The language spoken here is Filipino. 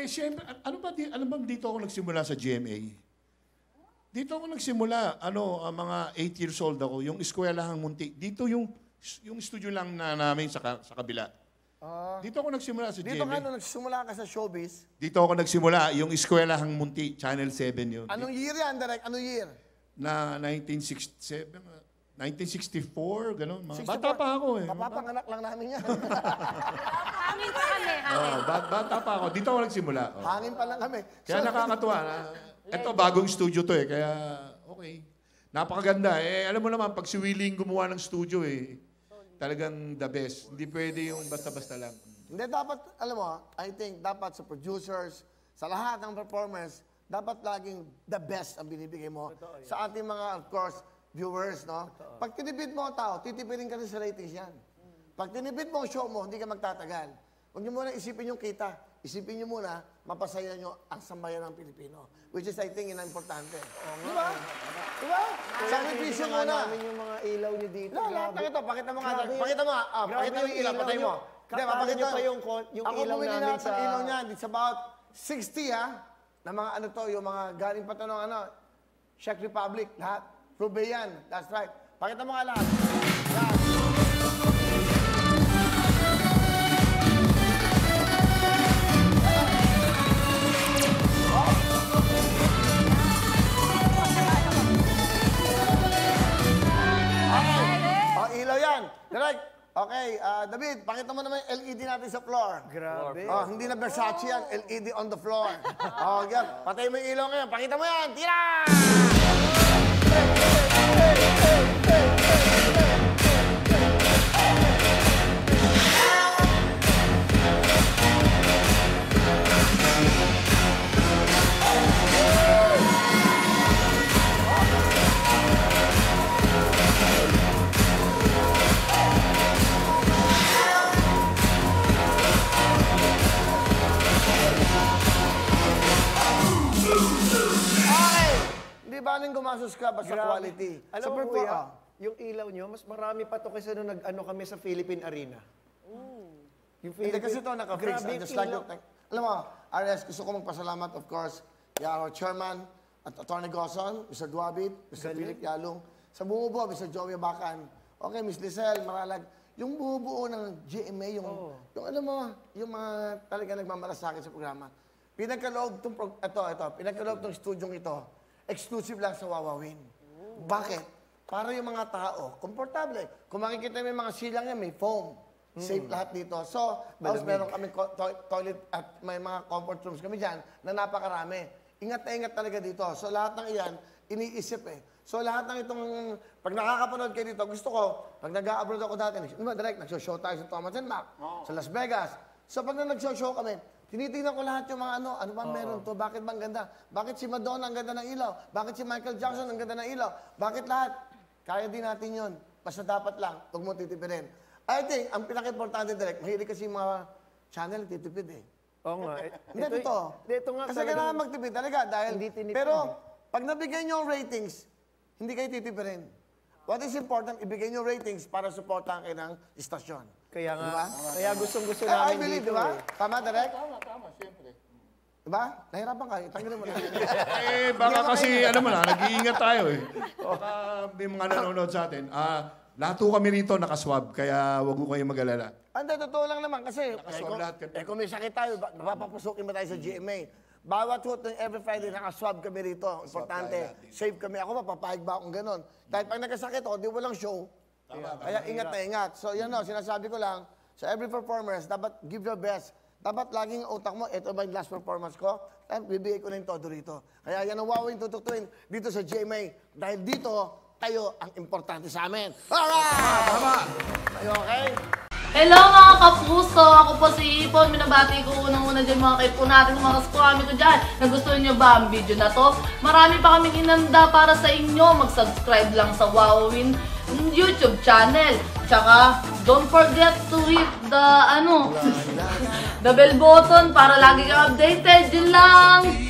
siyempre, ano ba dito ako nagsimula sa GMA? Dito ako nagsimula, mga 8 years old ako, yung eskwelahang munti. Dito yung studio lang namin sa kabila. Dito ako nagsimula sa GMA. Dito ka nagsimula ka sa showbiz? Dito ako nagsimula, yung eskwelahang munti, Channel 7 yun. Anong year yan, Direk? Anong year? Na 1967, 1964, gano'n. Bata pa ako eh. Mapapanganak lang namin yan. Hangin pa kami, hangin. Bata pa ako. Dito ako nagsimula. Hangin pa lang kami. Kaya nakakatuwa. Ito, bagong studio to eh. Kaya, okay. Napakaganda. Alam mo naman, pag si Willing gumawa ng studio talagang the best. Hindi pwede yung basta-basta lang. Hindi, dapat, alam mo, I think, dapat sa producers, sa lahat ng performers, dapat laging the best ang binibigay mo sa ating mga, of course, viewers, no? Pag tinipid mo ang tao, titipirin ka rin sa ratings yan. Pag tinipid mo ang show mo, hindi ka magtatagal. Huwag niyo muna isipin yung kita. Isipin niyo muna, mapasaya niyo ang sambayan ng Pilipino. Which is, I think, importante. Di ba? Di ba? Sakripisyo muna. namin yung mga ilaw niyo dito. Lahat ng ito, pakita mo nga. Pakita mo nga. Pakita mo yung ilaw, patay mo. Hindi, Papakita pa yung ako ilaw bumili namin lahat sa... ng ilaw niyan. It's about 60, ha? Na mga yung mga galing pa ito ng Czech Republic, lahat. Rubayan, that's right. Pakita mo nga lahat. Yan. Ilaw yan. Direct. Okay, David, pakita mo naman yung LED natin sa floor. Grabe. Hindi na Versace yan, LED on the floor. Yan. Patay mo yung ilaw ngayon. Pakita mo yan. Tira! Di ba nang gumasos ka basta quality? Alam mo, kuya, yung ilaw nyo, mas marami pa to kaysa nung nag-ano kami sa Philippine Arena. Yung Hindi kasi ito naka-fix. Just like yung... Alam mo, RS, gusto ko magpasalamat, of course, our chairman at Atty. Goson, Mr. Duabit, Mr. Philip Yalong, sa bumubuo, Mr. Joey Bacan, okay, Ms. Lizelle, Maralag, yung bumubuo ng GMA, yung alam mo, yung mga talaga nagmamalasakit sa programa. Pinagkaloob itong studyong ito, exclusive lang sa Wawawin. Bakit? Para yung mga tao, komportable. Kung makikita mo yung mga silang yan, may foam. Safe lahat dito. So, tapos meron kami toilet at may mga comfort rooms kami dyan na napakarami. Ingat na ingat talaga dito. So, lahat ng iyan, iniisip So, lahat ng itong, pag nakakapanood kayo dito, gusto ko, pag nag-a-abroad ako dati, direct, nag-show tayo sa Thomas & Mack, sa Las Vegas. So, pag nag-show kami, tinitingnan ko lahat yung mga ano ba meron to, bakit bang ganda? Bakit si Madonna ang ganda ng ilaw? Bakit si Michael Jackson ang ganda ng ilaw? Bakit lahat? Kaya din natin yun. Basta dapat lang, huwag mo titipirin. I think, ang pinaka-importante direct, mahilig kasi yung mga channel titipid Oo nga. Hindi, totoo. Ito nga kasi kailangan magtipid talaga dahil, pero pag nabigyan nyo ang ratings, hindi kayo titipirin. What is important, ibigay nyo ratings para supportahan kayo ng istasyon. Kaya nga, diba? Kaya gustong-gusto I namin believe, dito. Diba? Tama, direct? Tama, siyempre. Diba? Nahirapan ka. Tanggalin mo na. Baka kasi, nag-iingat tayo Baka may mga nanonood sa atin. Lahat po kami rito nakaswab, kaya wag ko kayong mag-alala. Hindi, totoo lang naman kasi, lahat kami. kung may sakit tayo, mapapasukin ba tayo sa GMA? Bawat hoot ng every Friday, nakaswab kami rito. Importante, safe kami. Ako, mapapahig ba akong ganun? Dahil pag nagkasakit ako, di walang show. Kaya ingat na ingat. So yan sinasabi ko lang, sa every performance, dapat give your best. Dapat laging utak mo, ito ba yung last performance ko? Bibigay ko na yung todo rito. Kaya yan ang wawawin tututuin dito sa GMA. Dahil dito, kayo ang importante sa amin. Alright! Tama! Kayo okay? Hello mga kapuso! Ako po si Ipon. Minabati ko unang-una dyan mga kaipo natin, mga kaskwami ko dyan. Nagustuhan nyo ba ang video na to? Marami pa kaming inanda para sa inyo. Mag-subscribe lang sa Wawawin YouTube channel. Tsaka, don't forget to hit the, the bell button para lagi kang updated. Yun lang!